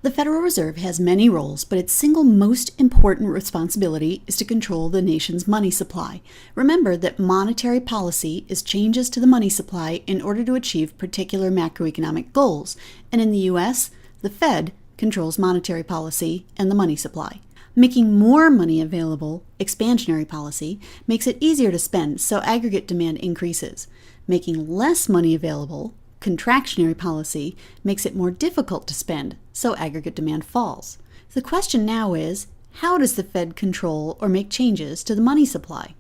The Federal Reserve has many roles, but its single most important responsibility is to control the nation's money supply. Remember that monetary policy is changes to the money supply in order to achieve particular macroeconomic goals, and in the U.S., the Fed controls monetary policy and the money supply. Making more money available, expansionary policy, makes it easier to spend, so aggregate demand increases. Making less money available, contractionary policy, makes it more difficult to spend, so aggregate demand falls. The question now is, how does the Fed control or make changes to the money supply?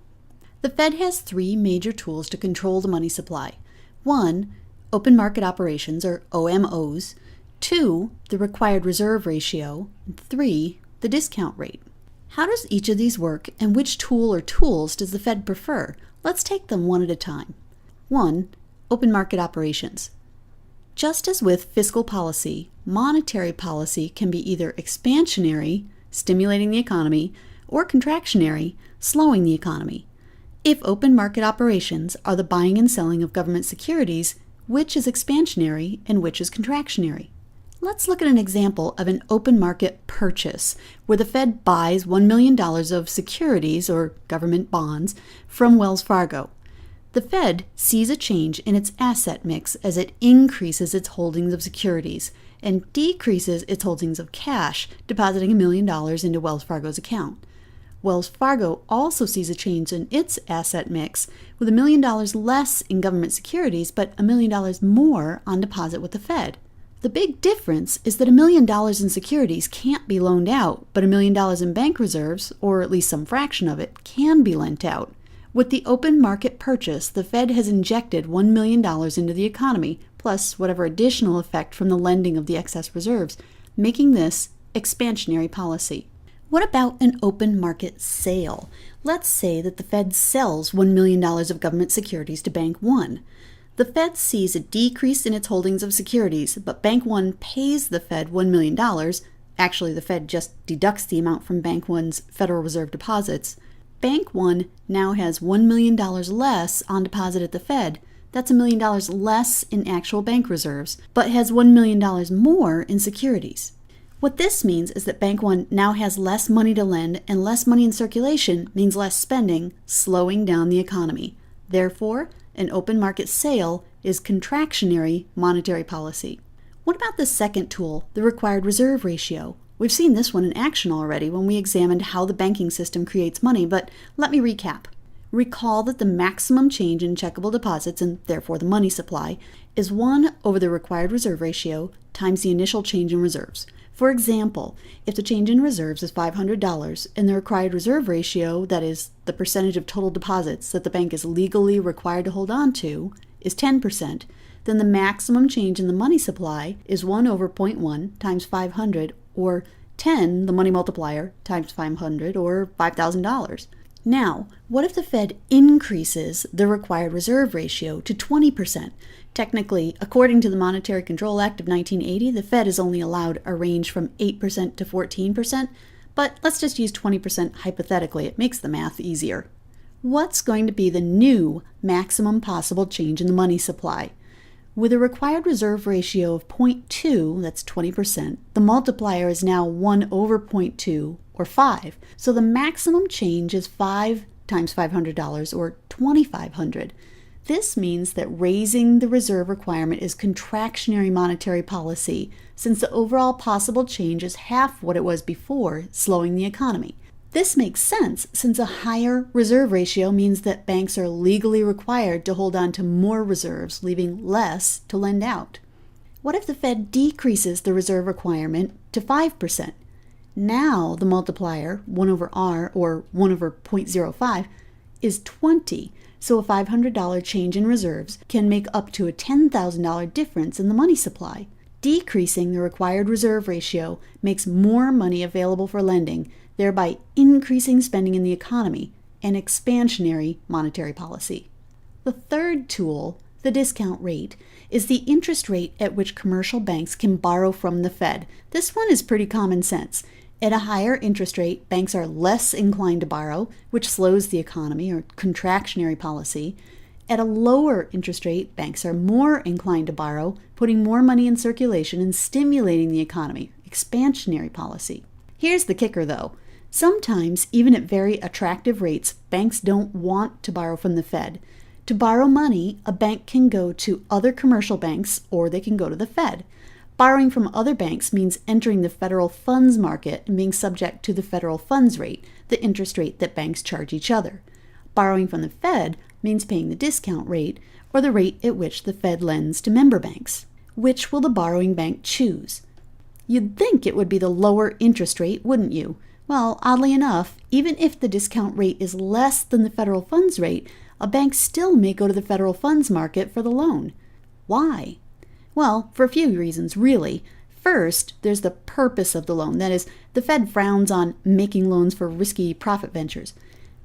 The Fed has three major tools to control the money supply. 1. Open market operations, or OMOs. 2. The required reserve ratio. And 3. The discount rate. How does each of these work, and which tool or tools does the Fed prefer? Let's take them one at a time. 1. Open market operations. Just as with fiscal policy, monetary policy can be either expansionary, stimulating the economy, or contractionary, slowing the economy. If open market operations are the buying and selling of government securities, which is expansionary and which is contractionary? Let's look at an example of an open market purchase, where the Fed buys $1 million of securities or government bonds from Wells Fargo. The Fed sees a change in its asset mix as it increases its holdings of securities and decreases its holdings of cash, depositing $1 million into Wells Fargo's account. Wells Fargo also sees a change in its asset mix with $1 million less in government securities but $1 million more on deposit with the Fed. The big difference is that $1 million in securities can't be loaned out, but $1 million in bank reserves, or at least some fraction of it, can be lent out. With the open market purchase, the Fed has injected $1 million into the economy, plus whatever additional effect from the lending of the excess reserves, making this expansionary policy. What about an open market sale? Let's say that the Fed sells $1 million of government securities to Bank One. The Fed sees a decrease in its holdings of securities, but Bank One pays the Fed $1 million. Actually, the Fed just deducts the amount from Bank One's Federal Reserve deposits. Bank One now has $1 million less on deposit at the Fed. That's $1 million less in actual bank reserves, but has $1 million more in securities. What this means is that Bank One now has less money to lend, and less money in circulation means less spending, slowing down the economy. Therefore, an open market sale is contractionary monetary policy. What about the second tool, the required reserve ratio? We've seen this one in action already when we examined how the banking system creates money, but let me recap. Recall that the maximum change in checkable deposits, and therefore the money supply, is 1 over the required reserve ratio times the initial change in reserves. For example, if the change in reserves is $500 and the required reserve ratio, that is, the percentage of total deposits that the bank is legally required to hold on to, is 10%, then the maximum change in the money supply is 1 over 0.1 times 500, or 10, the money multiplier, times 500, or $5,000. Now, what if the Fed increases the required reserve ratio to 20%? Technically, according to the Monetary Control Act of 1980, the Fed is only allowed a range from 8% to 14%, but let's just use 20% hypothetically. It makes the math easier. What's going to be the new maximum possible change in the money supply? With a required reserve ratio of 0.2, that's 20%, the multiplier is now 1 over 0.2, or 5. So the maximum change is 5 times $500, or $2,500. This means that raising the reserve requirement is contractionary monetary policy, since the overall possible change is half what it was before, slowing the economy. This makes sense, since a higher reserve ratio means that banks are legally required to hold on to more reserves, leaving less to lend out. What if the Fed decreases the reserve requirement to 5%? Now the multiplier, 1 over R, or 1 over 0.05, is 20, so a $500 change in reserves can make up to a $10,000 difference in the money supply. Decreasing the required reserve ratio makes more money available for lending, thereby increasing spending in the economy, and expansionary monetary policy. The third tool, the discount rate, is the interest rate at which commercial banks can borrow from the Fed. This one is pretty common sense. At a higher interest rate, banks are less inclined to borrow, which slows the economy, or contractionary policy. At a lower interest rate, banks are more inclined to borrow, putting more money in circulation and stimulating the economy, expansionary policy. Here's the kicker though. Sometimes, even at very attractive rates, banks don't want to borrow from the Fed. To borrow money, a bank can go to other commercial banks or they can go to the Fed. Borrowing from other banks means entering the federal funds market and being subject to the federal funds rate, the interest rate that banks charge each other. Borrowing from the Fed means paying the discount rate, or the rate at which the Fed lends to member banks. Which will the borrowing bank choose? You'd think it would be the lower interest rate, wouldn't you? Well, oddly enough, even if the discount rate is less than the federal funds rate, a bank still may go to the federal funds market for the loan. Why? Well, for a few reasons, really. First, there's the purpose of the loan. That is, the Fed frowns on making loans for risky profit ventures.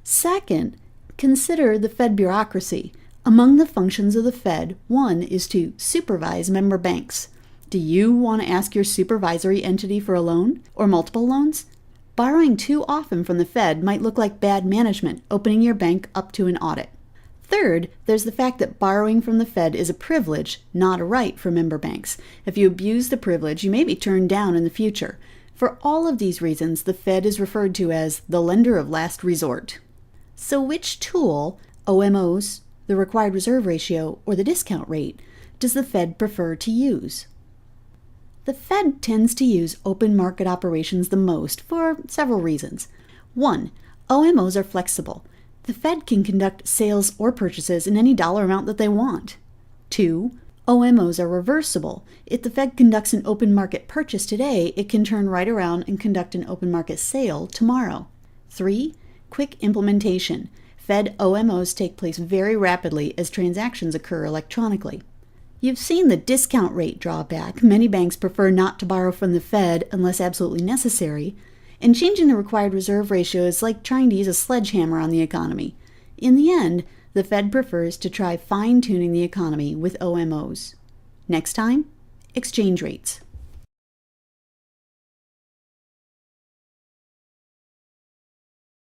Second, consider the Fed bureaucracy. Among the functions of the Fed, one is to supervise member banks. Do you want to ask your supervisory entity for a loan or multiple loans? Borrowing too often from the Fed might look like bad management, opening your bank up to an audit. Third, there's the fact that borrowing from the Fed is a privilege, not a right for member banks. If you abuse the privilege, you may be turned down in the future. For all of these reasons, the Fed is referred to as the lender of last resort. So which tool, OMOs, the required reserve ratio, or the discount rate, does the Fed prefer to use? The Fed tends to use open market operations the most for several reasons. 1. OMOs are flexible. The Fed can conduct sales or purchases in any dollar amount that they want. 2. OMOs are reversible. If the Fed conducts an open market purchase today, it can turn right around and conduct an open market sale tomorrow. 3. Quick implementation. Fed OMOs take place very rapidly as transactions occur electronically. You've seen the discount rate drawback. Many banks prefer not to borrow from the Fed unless absolutely necessary. And changing the required reserve ratio is like trying to use a sledgehammer on the economy. In the end, the Fed prefers to try fine-tuning the economy with OMOs. Next time, exchange rates.